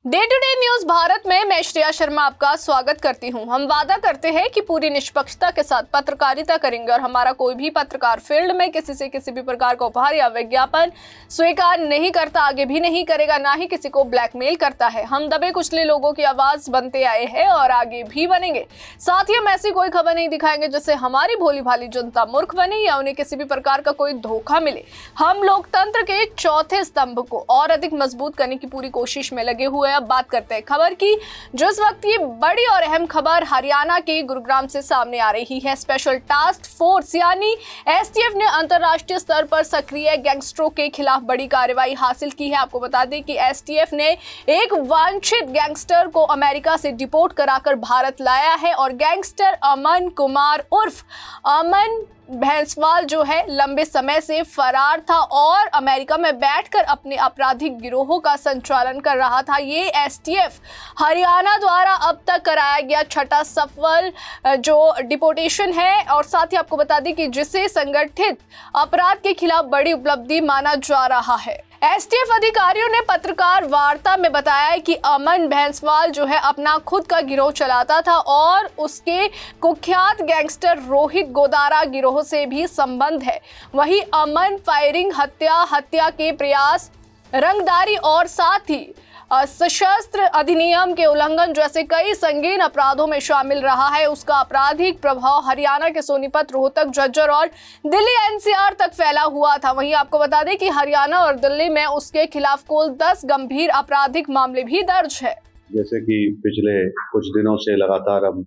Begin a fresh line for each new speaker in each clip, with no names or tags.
Day to day news Bharat में मैं श्रेया शर्मा आपका स्वागत करती हूं। हम वादा करते हैं कि पूरी निष्पक्षता के साथ पत्रकारिता करेंगे और हमारा कोई भी पत्रकार फील्ड में किसी से किसी भी प्रकार का उपहार या विज्ञापन स्वीकार नहीं करता, आगे भी नहीं करेगा, ना ही किसी को ब्लैकमेल करता है। हम दबे कुचले लोगों की आवाज बनते आए हैं और आगे भी बनेंगे। साथ ही हम ऐसी कोई खबर नहीं दिखाएंगे जिससे हमारी भोली भाली जनता मूर्ख बने या उन्हें किसी भी प्रकार का कोई धोखा मिले। हम लोकतंत्र के चौथे स्तंभ को और अधिक मजबूत करने की पूरी कोशिश में लगे हुए। अब बात करते हैं खबर की, जो इस वक्त की बड़ी और अहम खबर हरियाणा के गुरुग्राम से सामने आ रही है। स्पेशल टास्क फोर्स यानी एसटीएफ ने अंतरराष्ट्रीय स्तर पर सक्रिय गैंगस्टरों के खिलाफ बड़ी कार्रवाई हासिल की है। आपको बता दें कि एसटीएफ ने एक वांछित गैंगस्टर को अमेरिका से डिपोर्ट कराकर भारत लाया है और गैंगस्टर अमन कुमार उर्फ अमन भैंसवाल जो है लंबे समय से फरार था और अमेरिका में बैठकर अपने आपराधिक गिरोहों का संचालन कर रहा था। ये एसटीएफ हरियाणा द्वारा अब तक कराया गया छठा सफल जो डिपोर्टेशन है और साथ ही आपको बता दें कि जिसे संगठित अपराध के खिलाफ बड़ी उपलब्धि माना जा रहा है। एसटीएफ अधिकारियों ने पत्रकार वार्ता में बताया कि अमन भैंसवाल जो है अपना खुद का गिरोह चलाता था और उसके कुख्यात गैंगस्टर रोहित गोदारा गिरोह से भी संबंध है। वहीं अमन फायरिंग, हत्या के प्रयास, रंगदारी और साथ ही सशस्त्र अधिनियम के उल्लंघन जैसे कई संगीन अपराधों में शामिल रहा है। उसका आपराधिक प्रभाव हरियाणा के सोनीपत, रोहतक, झज्जर और दिल्ली एनसीआर तक फैला हुआ था। वहीं आपको बता दें कि हरियाणा और दिल्ली में उसके खिलाफ कुल 10 गंभीर आपराधिक मामले भी दर्ज है।
जैसे कि पिछले कुछ दिनों से लगातार हम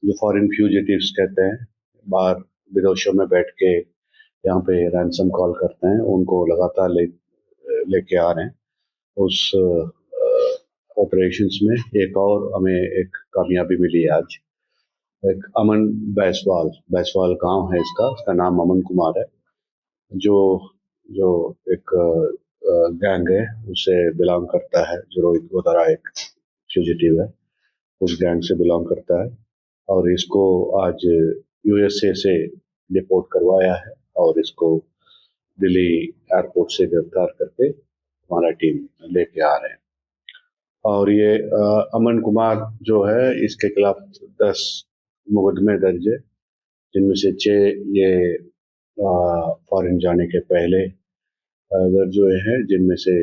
जो फॉरेन फ्यूजिटिव्स कहते हैं, बाहर विदेशों में बैठ के यहाँ पे रैंसम कॉल करते हैं, उनको लगातार लेके आ रहे हैं। उस ऑपरेशंस में हमें एक कामयाबी मिली आज। एक अमन बैसवाल गांव है इसका नाम अमन कुमार है, जो एक गैंग है उससे बिलोंग करता है। जो रोहित गोदारा एक फ्यूजिटिव है, उस गैंग से बिलोंग करता है और इसको आज यूएसए से डिपोर्ट करवाया है और इसको दिल्ली एयरपोर्ट से गिरफ्तार करके हमारा टीम लेके आ रहे हैं। और ये अमन कुमार जो है, इसके खिलाफ 10 मुकदमे दर्ज है, जिनमें से 6 ये फॉरेन जाने के पहले दर्ज हुए हैं, जिनमें से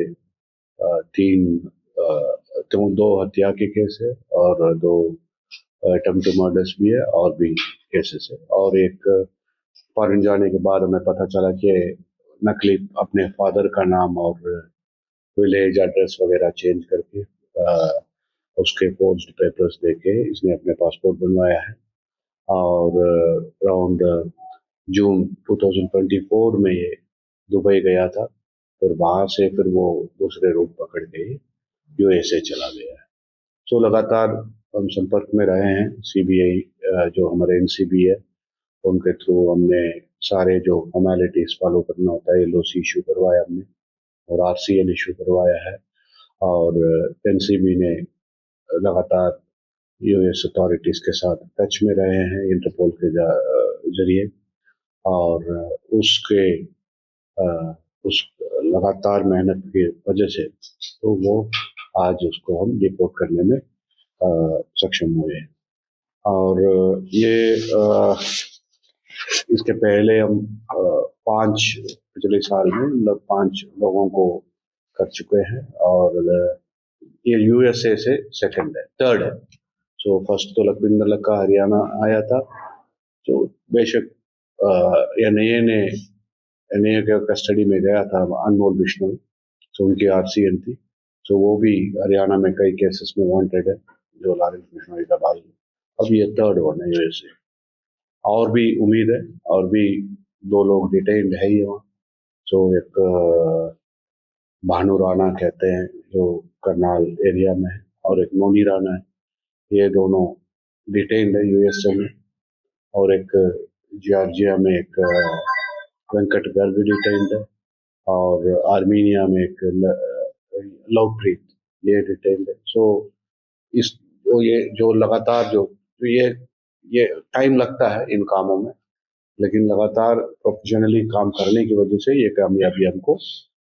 2 हत्या के केस है और 2 अटेम्प्ट टू मर्डर्स भी है और भी केसेस है। और एक फॉरेन जाने के बाद हमें पता चला कि नकली अपने फादर का नाम और विलेज एड्रेस वगैरह चेंज करके उसके फोर्ज्ड पेपर्स देके इसने अपने पासपोर्ट बनवाया है और अराउंड जून 2024 में ये दुबई गया था, फिर वहाँ से फिर वो दूसरे रूट पकड़ के यूएसए चला गया है। तो लगातार हम संपर्क में रहे हैं। सीबीआई जो हमारे एनसीबी है उनके थ्रू हमने सारे जो फॉर्मेलिटीज फॉलो करना होता है, एलओसी इशू करवाया हमने और आरसीएल इशू करवाया है और एनसीबी ने लगातार यूएस अथॉरिटीज़ के साथ टच में रहे हैं इंटरपोल के जरिए और उस लगातार मेहनत की वजह से तो वो आज उसको हम डिपोर्ट करने में सक्षम हुए हैं। और ये इसके पहले हम 5 पिछले साल में मतलब 5 लोगों को कर चुके हैं और ये यूएसए से थर्ड है। सो फर्स्ट तो लखविंदर लक्का हरियाणा आया था, जो बेशक एनआईए के कस्टडी में गया था अनमोल बिश्नोई, तो उनकी आरसीएन थी, तो वो भी हरियाणा में कई केसेस में वांटेड है, जो लॉरेंस बिश्नोई का भाई। अब ये थर्ड वन है यूएसए। और भी उम्मीद है, और भी 2 लोग डिटेन्ड है ही वहाँ। तो एक भानु राणा कहते हैं जो करनाल एरिया में है और एक मोनी राणा है, ये दोनों डिटेन्ड है यूएसए में। और एक जॉर्जिया में एक वेंकट गर्ग डिटेन्ड है और आर्मीनिया में एक लवप्रीत ये डिटेन्ड है। सो ये जो लगातार ये टाइम लगता है इन कामों में, लेकिन लगातार प्रोफेशनली काम करने की वजह से ये कामयाबी हमको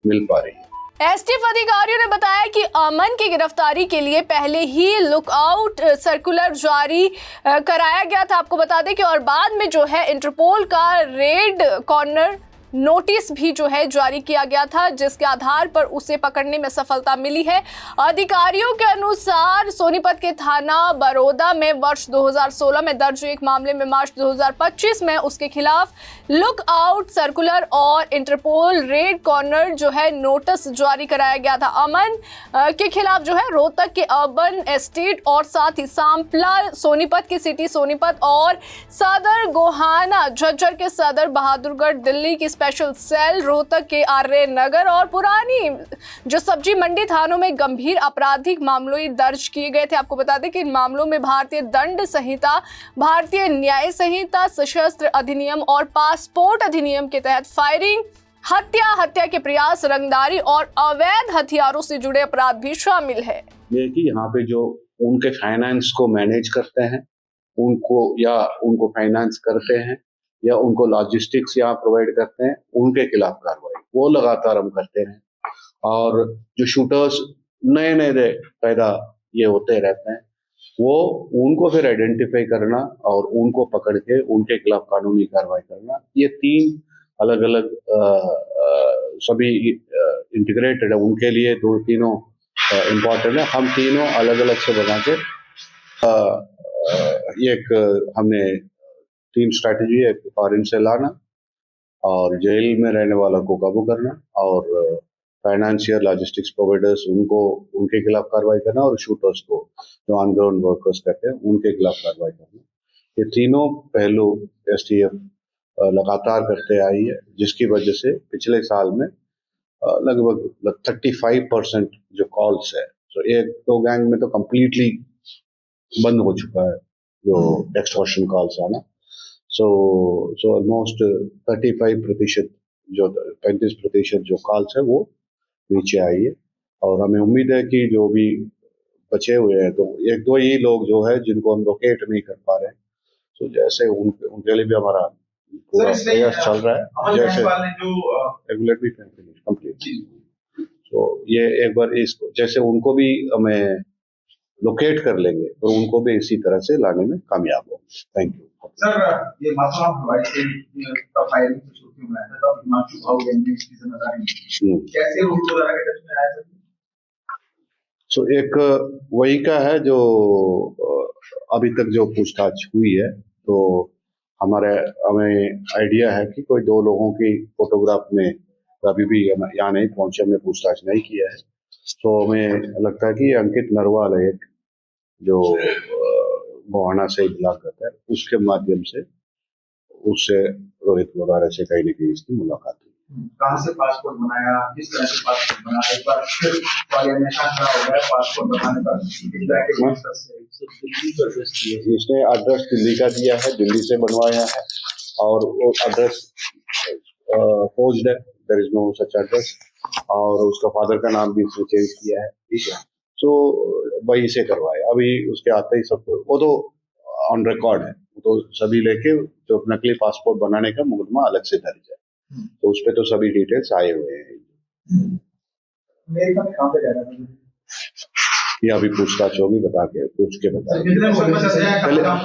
मिल पा रही है।
एसटीएफ अधिकारियों ने बताया कि अमन की गिरफ्तारी के लिए पहले ही लुकआउट सर्कुलर जारी कराया गया था, आपको बता दें कि, और बाद में जो है इंटरपोल का रेड कॉर्नर नोटिस भी जो है जारी किया गया था, जिसके आधार पर उसे पकड़ने में सफलता मिली है। अधिकारियों के अनुसार सोनीपत के थाना बरोदा में वर्ष 2016 में दर्ज एक मामले में मार्च 2025 में उसके खिलाफ लुक आउट सर्कुलर और इंटरपोल रेड कॉर्नर जो है नोटिस जारी कराया गया था। अमन के खिलाफ जो है रोहतक के अर्बन एस्टेट और साथ ही सांपला सोनीपत की सिटी सोनीपत और सदर गोहाना झज्जर के सदर बहादुरगढ़ दिल्ली की स्पेशल सेल रोहतक के आर्य नगर और पुरानी जो सब्जी मंडी थानों में गंभीर आपराधिक मामले दर्ज किए गए थे। आपको बता दें कि इन मामलों में भारतीय दंड संहिता, भारतीय न्याय संहिता, सशस्त्र अधिनियम और पासपोर्ट अधिनियम के तहत फायरिंग, हत्या के प्रयास, रंगदारी और अवैध हथियारों से जुड़े अपराध भी शामिल है।
ये कि यहाँ पे जो उनके फाइनेंस को मैनेज करते हैं, उनको फाइनेंस करते हैं या उनको लॉजिस्टिक्स यहाँ प्रोवाइड करते हैं, उनके खिलाफ कार्रवाई वो लगातार हम करते हैं। और जो शूटर्स नए पैदा ये होते रहते हैं, वो उनको फिर आइडेंटिफाई करना और उनको पकड़ के उनके खिलाफ कानूनी कार्रवाई करना, ये 3 अलग अलग सभी इंटीग्रेटेड है। उनके लिए तीनों इम्पोर्टेंट है। हम तीनों अलग अलग से बना के एक हमने 3 स्ट्रैटेजी है, फॉरेन से लाना और जेल में रहने वाला को काबू करना और फाइनेंशियल लॉजिस्टिक्स प्रोवाइडर्स उनके खिलाफ कार्रवाई करना और शूटर्स को जो ऑन ग्राउंड वर्कर्स करते हैं उनके खिलाफ कार्रवाई करना। ये तीनों पहलू एसटीएफ लगातार करते आई है, जिसकी वजह से पिछले साल में लगभग 35% जो कॉल्स है, तो 1-2 गैंग में तो कम्प्लीटली बंद हो चुका है जो एक्सटॉर्शन कॉल्स आना। सो ऑलमोस्ट 35% जो 35% जो कॉल्स है वो नीचे आई है। और हमें उम्मीद है कि जो भी बचे हुए हैं, तो 1-2 ही लोग जो है जिनको हम लोकेट नहीं कर पा रहे हैं, तो जैसे उनके लिए भी हमारा पूरा प्रयास चल रहा है। जैसे रेगुलेटरी कंप्लीट, तो ये एक बार इसको जैसे उनको भी हमें लोकेट कर लेंगे और उनको भी इसी तरह से लाने में कामयाब हो। Thank you
sir. ये मामला हमारे से फायरिंग से शुरू में आया था, तो हिमांशु भाऊ गैंग की जिम्मेदारी कैसे उनको जरा के टच में आया सर?
सो एक वही का है जो अभी तक जो पूछताछ हुई है, तो हमें आइडिया है कि कोई 2 लोगों की फोटोग्राफ में अभी भी यहाँ नहीं पहुंचे, हमने पूछताछ नहीं किया है। तो हमें लगता है कि अंकित नरवाल है एक जो गोहाना से बिलोंग करता है, उसके माध्यम से उससे रोहित वगैरह से कहीं न कहीं इसकी मुलाकात हुई।
कहाँ से पासपोर्ट बनाया, किस तरह से पासपोर्ट बनाया, एक बार फिर वाले नशा खड़ा हो गया पासपोर्ट बनाने पर,
इसने एड्रेस दिल्ली का दिया है, दिल्ली से बनवाया है और वो एड्रेस फोर्ज्ड है, there is no such address, और उसका फादर का नाम भी इसने चेंज किया है। ठीक है, तो वही से करवाया। अभी उसके आते ही सब वो तो ऑन रिकॉर्ड है, तो सभी लेके जो नकली पासपोर्ट बनाने का मुकदमा अलग से दर्ज है, तो उस पे तो सभी डिटेल्स आए हुए हैं।
अमेरिका में कहाँ पे जा रहा था?
ये अभी पूछताछ होगी, पूछ के बता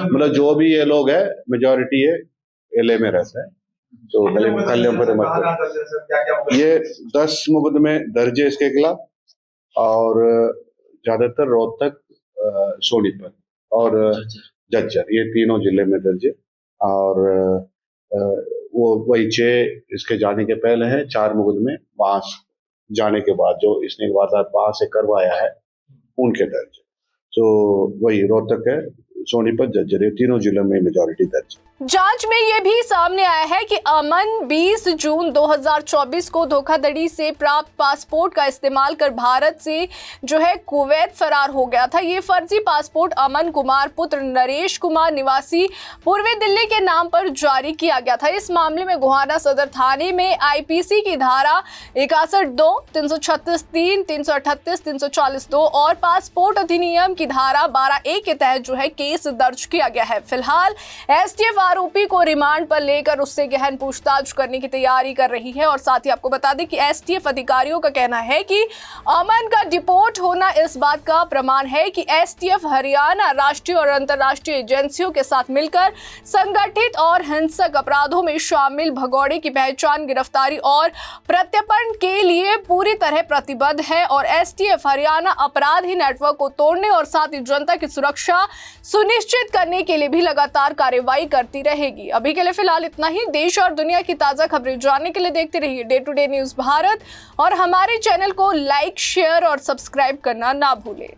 मतलब जो भी ये लोग है मेजॉरिटी है LA में रहता है, तो ये 10 मुकदमे दर्ज है इसके खिलाफ और ज्यादातर रोहतक, सोनीपत और झज्जर, ये तीनों जिले में दर्ज है। और वो वही 6 इसके जाने के पहले है, 4 मुकदमे वहां जाने के बाद जो इसने वारदात वहां से करवाया है उनके दर्ज। तो वही रोहतक है, सोनीपत, झज्जर, ये तीनों जिलों में मेजॉरिटी दर्ज है।
जांच में ये भी सामने आया है कि अमन 20 जून 2024 को धोखाधड़ी से प्राप्त पासपोर्ट का इस्तेमाल कर भारत से जो है कुवैत फरार हो गया था। ये फर्जी पासपोर्ट अमन कुमार पुत्र नरेश कुमार निवासी पूर्वी दिल्ली के नाम पर जारी किया गया था। इस मामले में गोहाना सदर थाने में IPC की धारा 61(2), 336(3), 338, 340(2) और पासपोर्ट अधिनियम की धारा 12(1) के तहत जो है केस केस दर्ज किया गया है। फिलहाल एसटीएफ आरोपी को रिमांड पर लेकर उससे गहन पूछताछ करने की तैयारी कर रही है। और साथ ही आपको बता दें कि एसटीएफ अधिकारियों का कहना है कि अमन का डिपोर्ट होना इस बात का प्रमाण है कि एसटीएफ हरियाणा राष्ट्रीय और अंतर्राष्ट्रीय एजेंसियों के साथ मिलकर संगठित और हिंसक अपराधों में शामिल भगौड़े की पहचान, गिरफ्तारी और प्रत्यर्पण के लिए पूरी तरह प्रतिबद्ध है। और एसटीएफ हरियाणा अपराधी नेटवर्क को तोड़ने और साथ ही जनता की सुरक्षा सुनिश्चित करने के लिए भी लगातार कार्रवाई करती रहेगी। अभी के लिए फिलहाल इतना ही। देश और दुनिया की ताजा खबरें जानने के लिए देखते रहिए day to day news Bharat और हमारे चैनल को लाइक, शेयर और सब्सक्राइब करना ना भूलें।